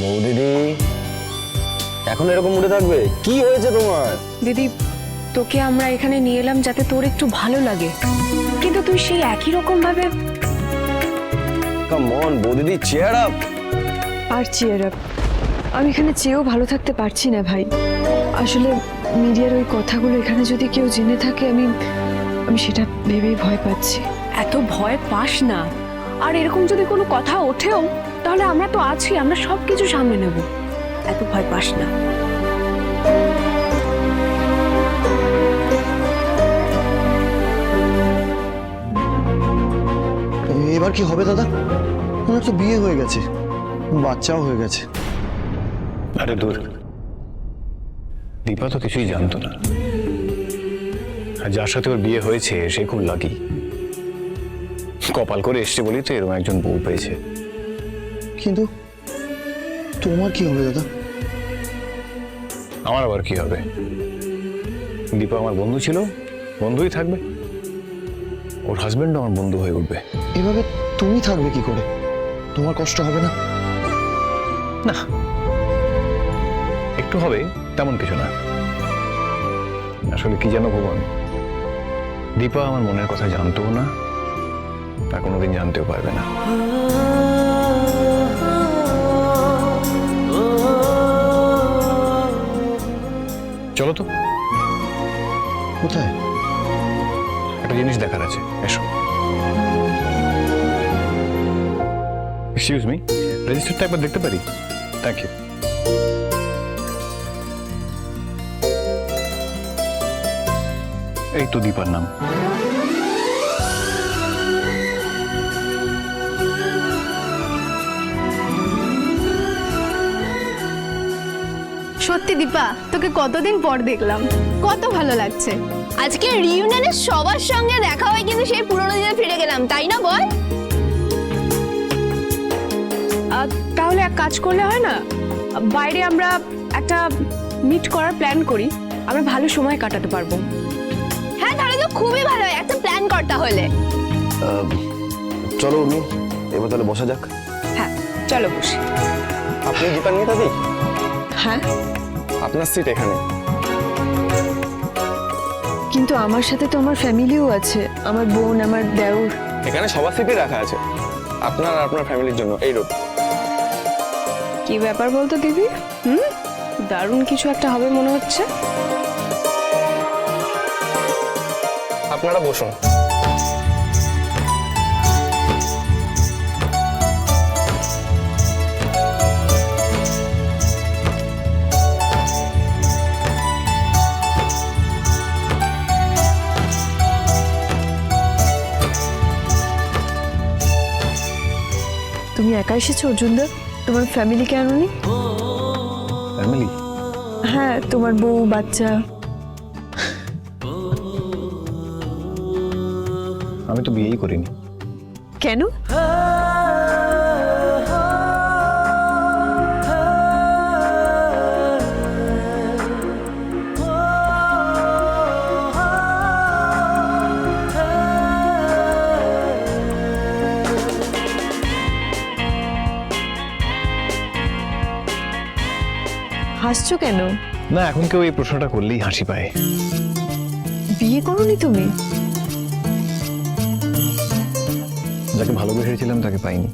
বৌদিদি এখন এরকম উঠে থাকবে? কি হয়েছে তোমার? দিদি, তোকে আমরা এখানে নিয়ে এলাম যাতে তোর একটু ভালো লাগে, কিন্তু তুই সেই একই রকম ভাবে। কাম অন বৌদিদি, চেয়ার আপ। আর চেয়ার আপ? আমি এখানে চেয়েও ভালো থাকতে পারছি না ভাই। আসলে মিডিয়ার ওই কথাগুলো এখানে যদি কেউ জেনে থাকে, আমি সেটা ভেবেই ভয় পাচ্ছি। এত ভয় পাস না। আর এরকম যদি কোনো কথা ওঠেও, তাহলে আমরা তো আছি, আমরা সবকিছু সামনে নেব। এত ভয় পাস না। এবার কি হবে দাদা? ওনার তো বিয়ে হয়ে গেছে, বাচ্চাও হয়ে গেছে। আরে দূর, দীপা তো কিছুই জানতো না। আর যার সাথে ওর বিয়ে হয়েছে সে খুব লাকি। কপাল করে এসছে বলেই তো এরকম একজন বউ পেয়েছে। কিন্তু তোমার কি হবে দাদা? আমার আবার কি হবে? দীপা আমার বন্ধু ছিল, বন্ধুই থাকবে। ওর হাজবেন্ড আমার বন্ধু হয়ে উঠবে। এভাবে তুমি থাকবে কি করে? তোমার কষ্ট হবে না? না, একটু হবে, তেমন কিছু না। আসলে কি জানো ভুবন, দীপা আমার মনের কথা জানতো না, আর কোনোদিন জানতেও পারবে না। চলো তো। কোথায়? একটা জিনিস দেখার আছে, এসো। এক্সকিউজ মি, রেজিস্টারটা একবার দেখতে পারি? Thank you. এই তো দীপার নাম। সত্যি দীপা, তোকে কতদিন পর দেখলাম, কত ভালো লাগছে। আজকে রিইউনিয়নে সবার সঙ্গে দেখা হয়, কিন্তু সেই পুরোনো দিনে ফিরে গেলাম, তাই না বল? তাহলে এক কাজ করলে হয় না, বাইরে আমরা একটা মিট করার প্ল্যান করি, আমরা ভালো সময় কাটাতে পারবো। হ্যাঁ, তাহলে তো খুবই ভালো হয়, একটা প্ল্যান করতে হলে। চলো উর্মি, এবার তাহলে বসা যাক। হ্যাঁ চলো বসি। আপনি দীপা নিয়ে দাদি, হ্যাঁ, আপনার সিট এখানে। কিন্তু আমার সাথে তো আমার ফ্যামিলিও আছে, আমার বোন, আমার দেওর। এখানে সবার সিটই রাখা আছে, আপনার আর আপনার ফ্যামিলির জন্য। এই রোড। কি ব্যাপার বলতো দিদি? দারুণ কিছু একটা হবে মনে হচ্ছে। আপনারা বসুন। তুমি একা এসেছো অর্জুনদা? তোমার ফ্যামিলিকে আনোনি? ফ্যামিলি? হ্যাঁ, তোমার বউ, বাচ্চা। আমি তো বিয়েই করিনি। কেন? হাসছো কেন? না, এখন কেউ এই প্রশ্নটা করলেই হাসি পায়। বিয়ে করোনি তুমি? যাকে ভালোবেসেছিলাম তাকে পাইনি।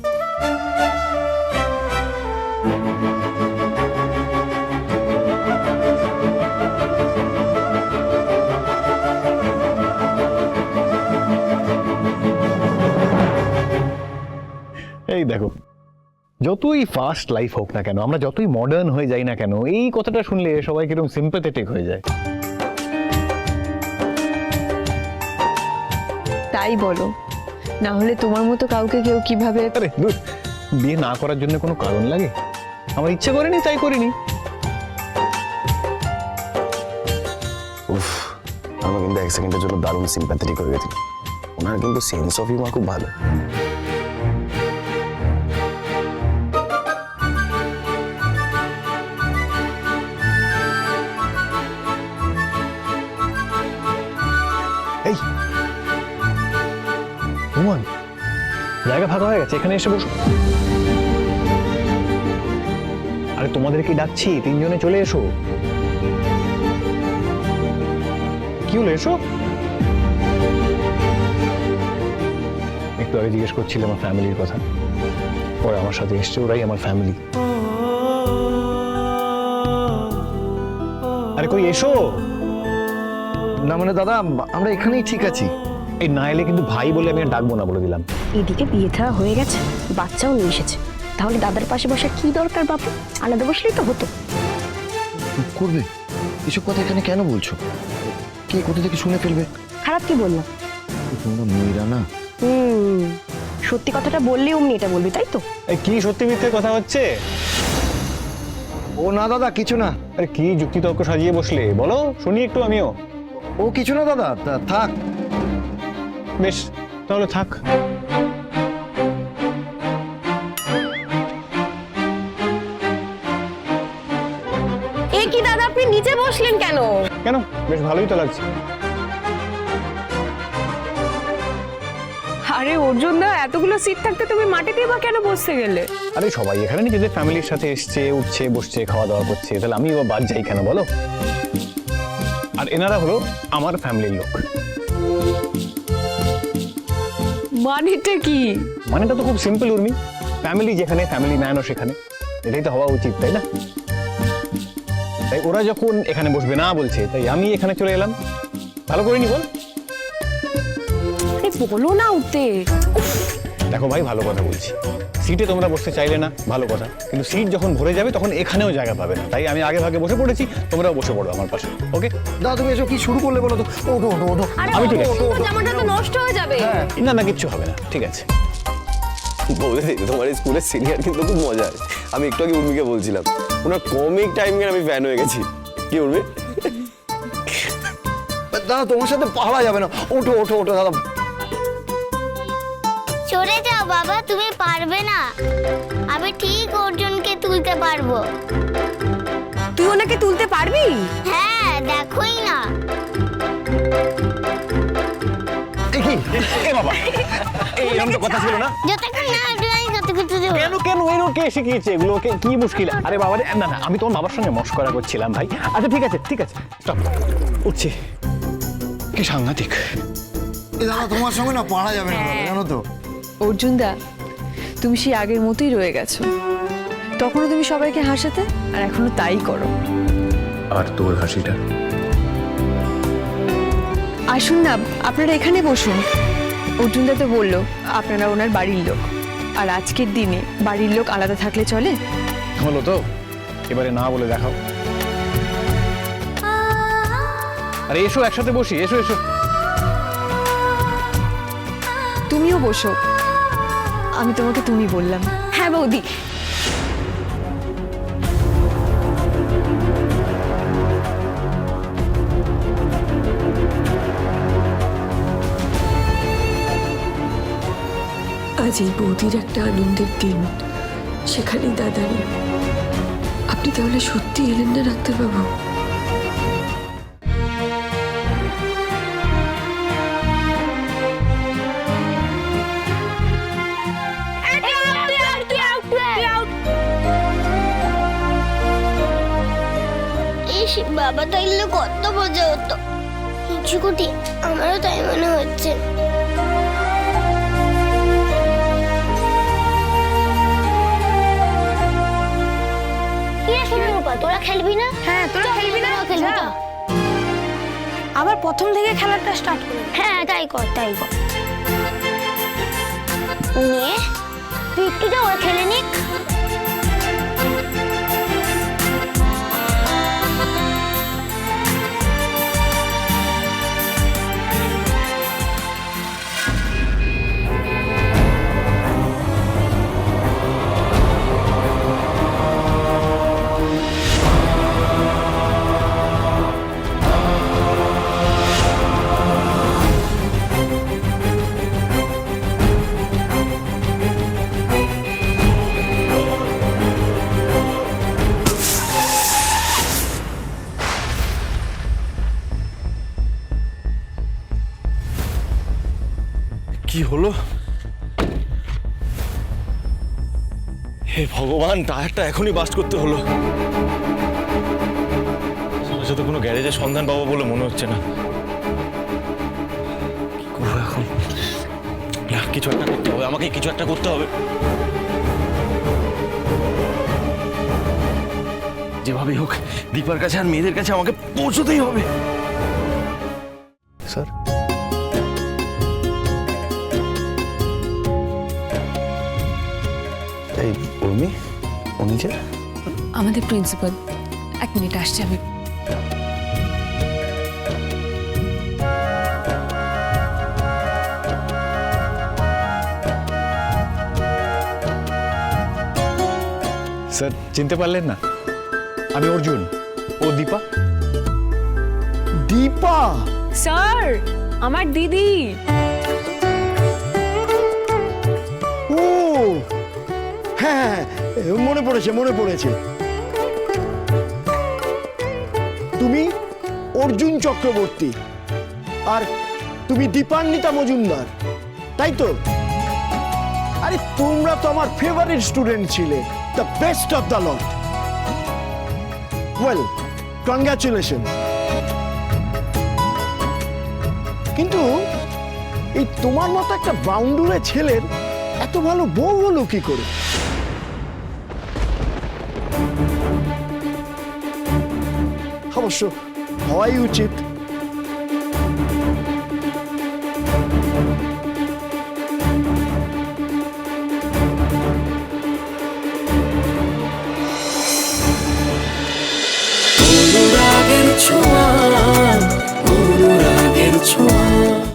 এই দেখো, যতই ফাস্ট লাইফ হোক না কেন, আমরা যতই মডার্ন হয়ে যাই না কেন, এই কথাটা শুনলে সবাই কিরকম সিম্প্যাথেটিক হয়ে যায়। তাই বলো, না হলে তোমার মতো কাউকে কেউ কিভাবে? আরে দূর, বিয়ে না করার জন্য কোনো কারণ লাগে? আমার ইচ্ছে করেনি তাই করিনি। উফ, আমরা কিন্তু এক সেকেন্ডের জন্য দারুণ সিম্প্যাথেটিক হয়ে গেছি। ওনার কিন্তু সেন্স অফ হিউমার খুব ভালো। এই রোমান, জায়গা ফাঁকা হয়ে গেছে, এখানে এসে বসো। আরে তোমাদেরকে ডাকছি, তিনজনে চলে এসো। কি হলো, এসো। একটু আগে জিজ্ঞেস করছিলাম আমার ফ্যামিলির কথা, ওরা আমার সাথে এসছে, ওরাই আমার ফ্যামিলি। আরে কই এসো। না মানে দাদা, আমরা এখানেই ঠিক আছি। এই না এলে কিন্তু ভাই বলে আমি আর ডাকবো না, বলে দিলাম। এদিকে বিয়ে থাওয়া হয়ে গেছে, বাচ্চাও নিয়ে এসেছে, তাহলে দাদার পাশে বসা কি দরকার বাপু? আলাদা বসলেই তো হতো। চুপ করবে, এসব কথা এখানে কেন বলছো? কে কোথা থেকে শুনে ফেলবে। খারাপ কি বললাম? তোমরা মেয়েরা না। সত্যি কথাটা বললে অমনি এটা বলবি, তাই তো? এই কি সত্যি মিথ্যে কথা হচ্ছে? ও না দাদা, কিছু না। আরে কি যুক্তি তর্ক সাজিয়ে বসলে, বলো শুনি একটু আমিও। ও কিছু না দাদা, থাক। বেশ, তাহলে থাক। এ কি দাদা, আপনি নিচে বসলেন কেন? কেন, বেশ ভালোই তো লাগছে। আরে অর্জুন দা, এতগুলো সিট থাকতে তুমি মাটিতেই বা কেন বসতে গেলে? আরে সবাই এখানে নিজেদের ফ্যামিলির সাথে এসছে, উঠছে, বসছে, খাওয়া দাওয়া করছে, তাহলে আমি বাদ যাই কেন বলো? আর এনারা হলো আমার ফ্যামিলির লোক। মানেটা কি? মানেটা তো খুব সিম্পল উর্মি, ফ্যামিলি যেখানে ফ্যামিলি ম্যানও সেখানে, এটাই তো হওয়া উচিত, তাই না? তাই ওরা যখন এখানে বসবে না বলছে, তাই আমি এখানে চলে এলাম। ভালো করে নি বল। বলো না উঠতে। দেখো ভাই, ভালো কথা বলছি, সিটে তোমরা বসতে চাইলে না, ভালো কথা, কিন্তু সিট যখন ভরে যাবে তখন এখানেও জায়গা পাবে না, তাই আমি আগে ভাগে বসে পড়েছি, তোমরাও বসে পড়ো আমার পাশে। ওকে দাদা, তুমি এসব কি শুরু করলে বলো তো? ওঠো ওঠো ওঠো। আমি ঠিক আছে। জামাটা তো নষ্ট হয়ে যাবে। না না, কিচ্ছু হবে না, ঠিক আছে। বৌদি, তোমার স্কুলের সিনিয়র কিন্তু খুব মজার। আমি একটু আগে উর্মিকে বলছিলাম, ওনার কমিক টাইমিংয়ের আমি ফ্যান হয়ে গেছি। কি উর্মি? দাদা, তোমার সাথে পারা যাবে না। ওঠো ওঠো ওঠো দাদা। সরে যাও বাবা, তুমি পারবে না। আমি ঠিক অর্জুনকে তুলতে পারবো। তুই ওনাকে তুলতে পারবি? হ্যাঁ, দেখোই না। এ বাবা, এরকম তো কথা ছিল না। যতক্ষণ না উঠবে আমি ততক্ষণ দেবো। কেন কেন এরকম কে শিখিয়েছে এগুলো? কি মুশকিল? আরে বাবা রে, না না, আমি তোমার বাবার সঙ্গে মস্করা করছিলাম ভাই। আচ্ছা ঠিক আছে ঠিক আছে, স্টপ, উঠছি। কি সাংঘাতিক। দাদা, তোমার সঙ্গে না পারা যাবে না দাদা, জানো তো। অর্জুন দা, তুমি সেই আগের মতোই রয়ে গেছো। তখনও তুমি সবাইকে হাসাতে, আর এখনো তাই করো। আর তোর হাসিটা? আসুন না, আপনারা এখানে বসুন। অর্জুন দা তো বললো আপনারা ওনার বাড়ির লোক, আর আজকের দিনে বাড়ির লোক আলাদা থাকলে চলে? হলো তো, এবারে না বলে দেখাও। আরে এসো একসাথে বসি, এসো এসো। তুমিও বসো, আমি তোমাকে তুমি বললাম। হ্যাঁ বৌদি। আজ এই বৌদির একটা আনন্দের দিন, সেখানেই দাদারি। আপনি তাহলে সত্যি এলেন না ডাক্তারবাবু? বাবা তাইলে কত মজা হতো। ছুটি, আমারও তাই মনে হচ্ছে। তোরা খেলবি না? হ্যাঁ, তোরা খেলবি না? খেলবি তো? আবার প্রথম থেকে খেলাটা স্টার্ট করবি? হ্যাঁ, তাই কর তাই কর। নিয়ে তুই একটু যা, ওরা খেলে নিক। কি হলো? হে ভগবান, টায়ারটা এখনই বাস্ট করতে হলো। আশেপাশে তো কোনো গ্যারেজের সন্ধান পাবো বলে মনে হচ্ছে না। কি করবো এখন? না, কিছু একটা করতে হবে, আমাকে কিছু একটা করতে হবে। যেভাবেই হোক দীপার কাছে আর মেয়েদের কাছে আমাকে পৌঁছতেই হবে। স্যার, এই উর্মি উনি যে আমাদের প্রিন্সিপাল, 1 মিনিট আসছে আমি। স্যার চিনতে পারলেন না? আমি অর্জুন, ও দীপা। দীপা? স্যার, আমার দিদি। ও হ্যাঁ, মনে পড়েছে। তুমি অর্জুন চক্রবর্তী আর তুমি দীপান্বিতা মজুমদার, তাই তো? আরে তোমরা তো আমার ফেভারিট স্টুডেন্ট ছিলে, the best of the lot. Well, congratulation. কিন্তু এই তোমার মতো একটা বাউন্ডুলে ছেলের এত ভালো বউ হলো কি করে? অবশ্য হওয়াই উচিত।